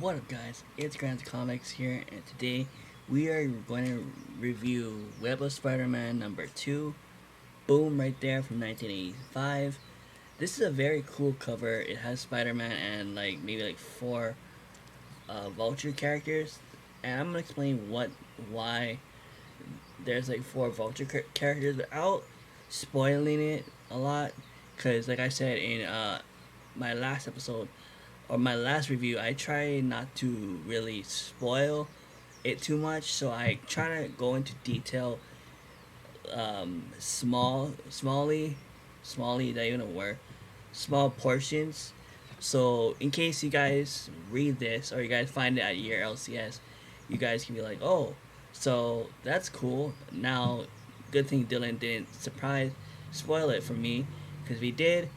What up, guys? It's Grant Comics here, and today we are going to review Web of Spider-Man number 2. Boom, right there from 1985. This is a very cool cover. It has Spider-Man and maybe four Vulture characters, and I'm gonna explain why there's four Vulture characters without spoiling it a lot. Cause like I said in my last episode or my last review, I try not to really spoil it too much, so I try to go into detail, smally that you know where small portions. So in case you guys read this or you guys find it at your LCS, you guys can be like, oh, so that's cool. Now, good thing Dylan didn't spoil it for me, because if he did,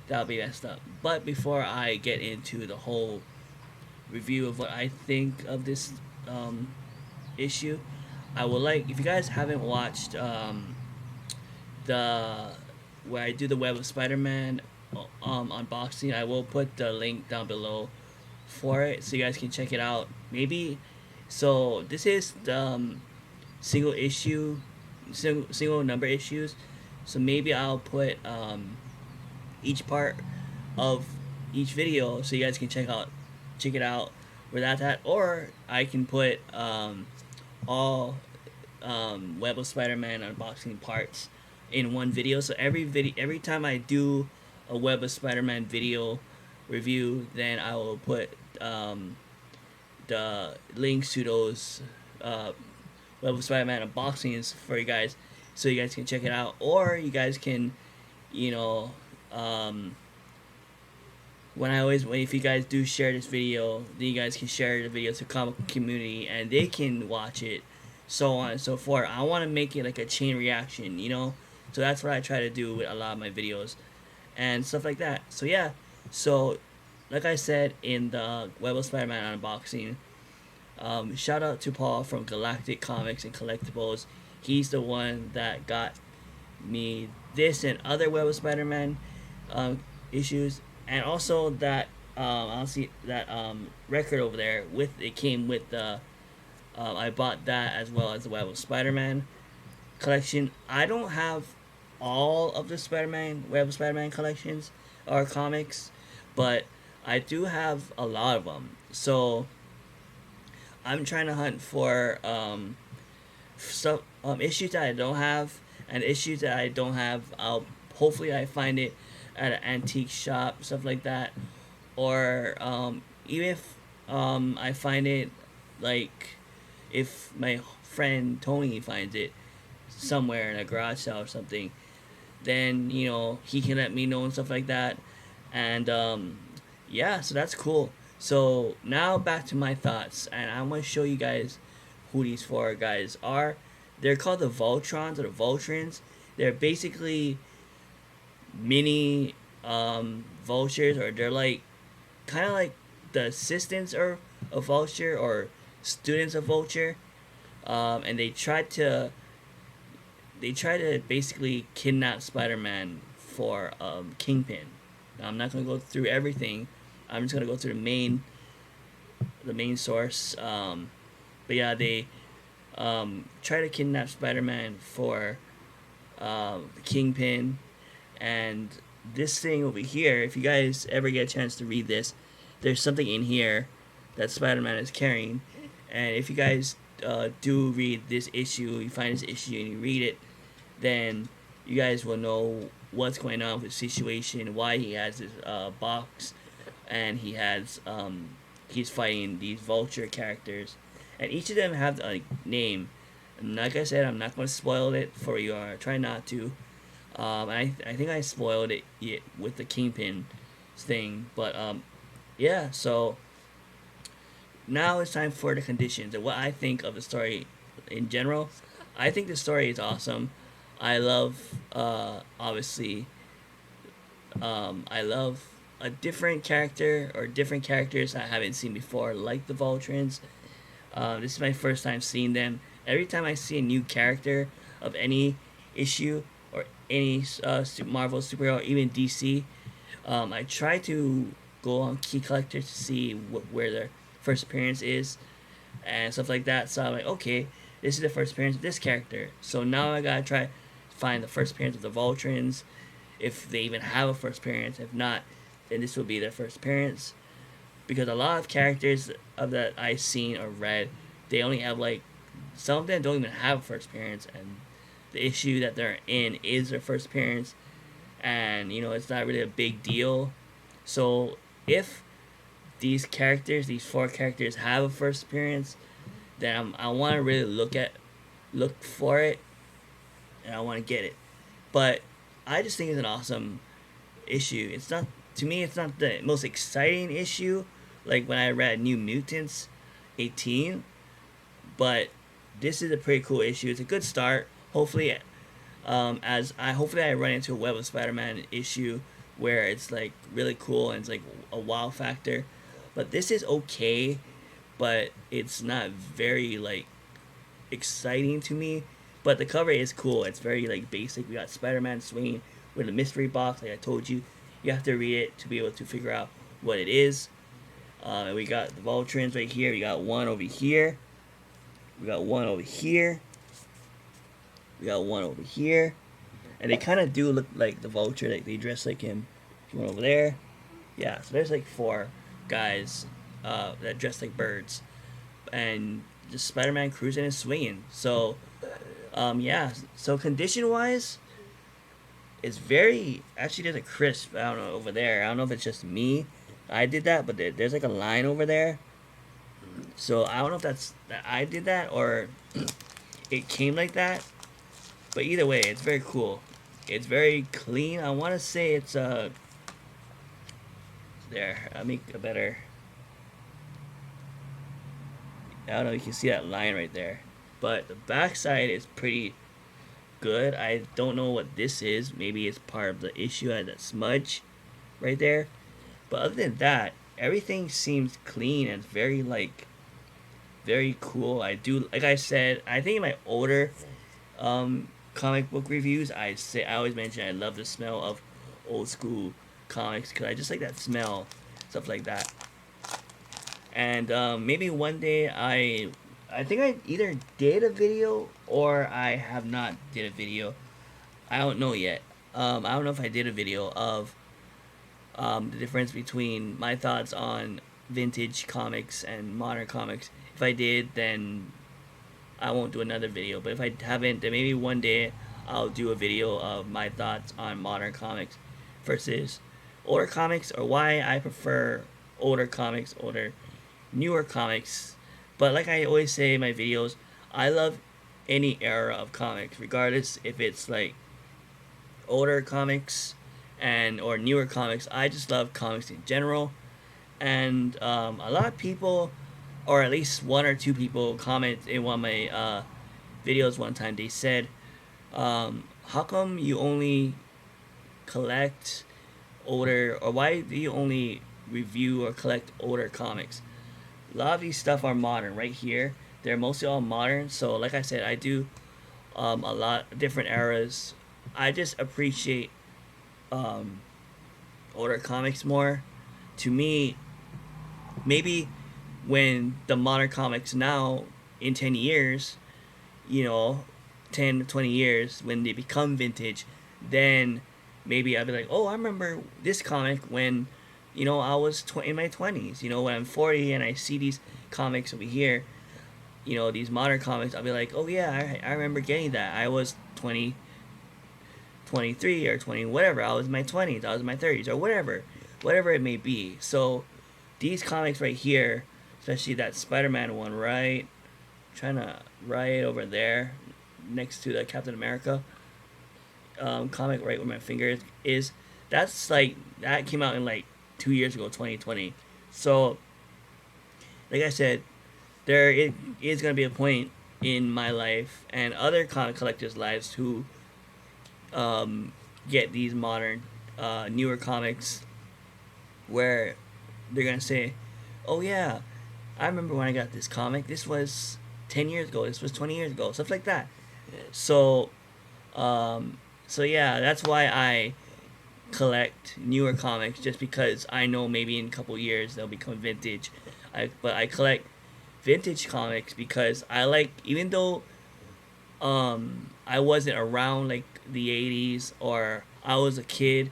that'll be messed up. But before I get into the whole review of what I think of this issue, I would like, if you guys haven't watched the where I do the Web of Spider-Man unboxing, I will put the link down below for it so you guys can check it out. Maybe so. This is the single issue, single number issues. So maybe I'll put each part of each video so you guys can check it out where that's at, or I can put all Web of Spider-Man unboxing parts in one video. So every time I do a Web of Spider-Man video review, then I will put the links to those Web of Spider-Man unboxings for you guys, so you guys can check it out, or you guys can, you know, um, if you guys do share this video, then you guys can share the video to comic community and they can watch it, so on and so forth. I want to make it like a chain reaction, so that's what I try to do with a lot of my videos and stuff like that. So yeah, so like I said in the Web of Spider-Man unboxing, shout out to Paul from Galactic Comics and Collectibles. He's the one that got me this and other Web of Spider-Man issues, and also that I'll see that record over there with it came with the I bought that as well as the Web of Spider-Man collection. I don't have all of the Spider-Man Web of Spider-Man collections or comics, but I do have a lot of them. So I'm trying to hunt for stuff, issues that I don't have, and issues that I don't have. I'll hopefully I find it at an antique shop, stuff like that, or even if I find it, like if my friend Tony finds it somewhere in a garage sale or something, then he can let me know and stuff like that, and yeah, so that's cool. So now back to my thoughts, and I'm gonna show you guys who these four guys are. They're called the Voltrons or the Voltrons. They're basically mini vultures, or they're like kind of like the assistants or a vulture or students of vulture, and they try to basically kidnap Spider-Man for Kingpin. Now, I'm not gonna go through everything. I'm just gonna go through the main source. But yeah, they try to kidnap Spider-Man for the Kingpin, and this thing over here. If you guys ever get a chance to read this, there's something in here that Spider-Man is carrying, and if you guys do read this issue, you find this issue and you read it, then you guys will know what's going on with the situation, why he has this box, and he's fighting these vulture characters, and each of them have a name. And like I said, I'm not going to spoil it for you. Or try not to. I think I spoiled it with the Kingpin thing, but yeah. So now it's time for the conditions and what I think of the story in general. I think the story is awesome. I love, obviously, I love a different character or different characters I haven't seen before, like the Voltrons. This is my first time seeing them. Every time I see a new character of any issue or any Marvel superhero, even DC, I try to go on Key Collector to see where they're first appearance is and stuff like that. So I'm like, okay, this is the first appearance of this character. So now I gotta try to find the first appearance of the Voltrons, if they even have a first appearance. If not, then this will be their first appearance. Because a lot of characters of that I've seen or read, they only have like, some of them don't even have a first appearance, and the issue that they're in is their first appearance, and you know it's not really a big deal. So if these characters, these 4 characters, have a first appearance, then I want to really look for it, and I want to get it. But I just think it's an awesome issue. It's not, to me, it's not the most exciting issue, like when I read New Mutants 18, but this is a pretty cool issue. It's a good start. Hopefully, hopefully I run into a Web of Spider-Man issue where it's like really cool and it's like a wow factor. But this is okay, but it's not very like exciting to me. But the cover is cool. It's very like basic. We got Spider-Man swinging with a mystery box. Like I told you, you have to read it to be able to figure out what it is. And we got the Voltrons right here. We got one over here. We got one over here. We got one over here. And they kind of do look like the Vulture. Like they dress like him. One over there. Yeah, so there's like 4 guys that dress like birds. And just Spider-Man cruising and swinging. So, yeah. So condition-wise, it's very... Actually, there's a crisp, I don't know, over there. I don't know if it's just me. I did that, but there's like a line over there. So I don't know if that I did that or it came like that. But either way, it's very cool. It's very clean. I want to say it's there. I'll make a better. I don't know if you can see that line right there, but the backside is pretty good. I don't know what this is. Maybe it's part of the issue. I had that smudge right there. But other than that, everything seems clean and very like very cool. I do, like I said, I think in my older comic book reviews, I always mention I love the smell of old school comics because I just like that smell, stuff like that. And maybe one day I think I either did a video or I have not did a video. I don't know yet. I don't know if I did a video of the difference between my thoughts on vintage comics and modern comics. If I did, then I won't do another video. But if I haven't, then maybe one day I'll do a video of my thoughts on modern comics versus older comics, or why I prefer older comics, newer comics. But like I always say in my videos, I love any era of comics, regardless if it's like older comics and or newer comics. I just love comics in general. And a lot of people, or at least 1 or 2 people, comment in one of my videos one time. They said, how come you only collect older, or why do you only review or collect older comics? A lot of these stuff are modern right here. They're mostly all modern. So like I said, I do a lot of different eras. I just appreciate older comics more. To me, maybe when the modern comics now, in 10 years, 10 to 20 years, when they become vintage, then maybe I'll be like, oh, I remember this comic when, I was in my 20s. When I'm 40 and I see these comics over here, these modern comics, I'll be like, oh yeah, I remember getting that. I was 20, 23 or 20, whatever. I was in my 20s, I was in my 30s, or whatever it may be. So these comics right here, especially that Spider-Man one, right over there next to the Captain America comic, right where my finger is, that's like, that came out in like 2 years ago, 2020. So like I said, there is going to be a point in my life and other comic collectors' lives who get these modern, newer comics where they're going to say, oh yeah, I remember when I got this comic. This was 10 years ago. This was 20 years ago. Stuff like that. So yeah, that's why I collect newer comics, just because I know maybe in a couple years they'll become vintage. But I collect vintage comics because I like, even though I wasn't around like the 80s, or I was a kid,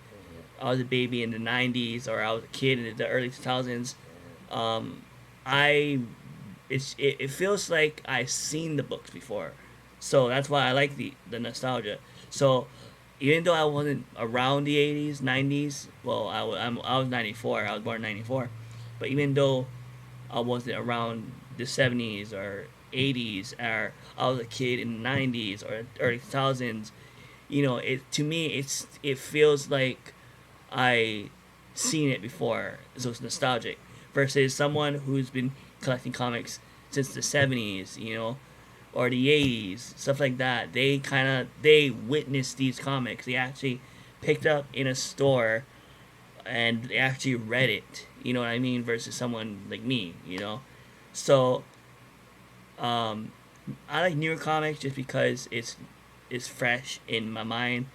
I was a baby in the 90s, or I was a kid in the early 2000s. Um, I it feels like I've seen the books before, so that's why I like the nostalgia. So even though I wasn't around the 80s, 90s, well, I was 94. I was born in 94, but even though I wasn't around the 70s or 80s, or I was a kid in the 90s or early 2000s, it to me it feels like I seen it before, so it's nostalgic. Versus someone who's been collecting comics since the 70s, or the 80s, stuff like that. They witnessed these comics. They actually picked up in a store and they actually read it. You know what I mean? Versus someone like me. So um, I like newer comics just because it's fresh in my mind,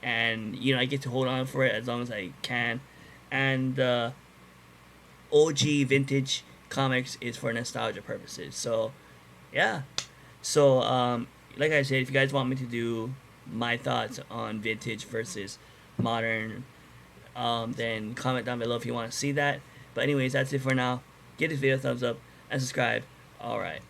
and I get to hold on for it as long as I can. And OG vintage comics is for nostalgia purposes. So yeah. So like I said, if you guys want me to do my thoughts on vintage versus modern, then comment down below if you want to see that. But anyways, that's it for now. Give this video a thumbs up and subscribe. All right.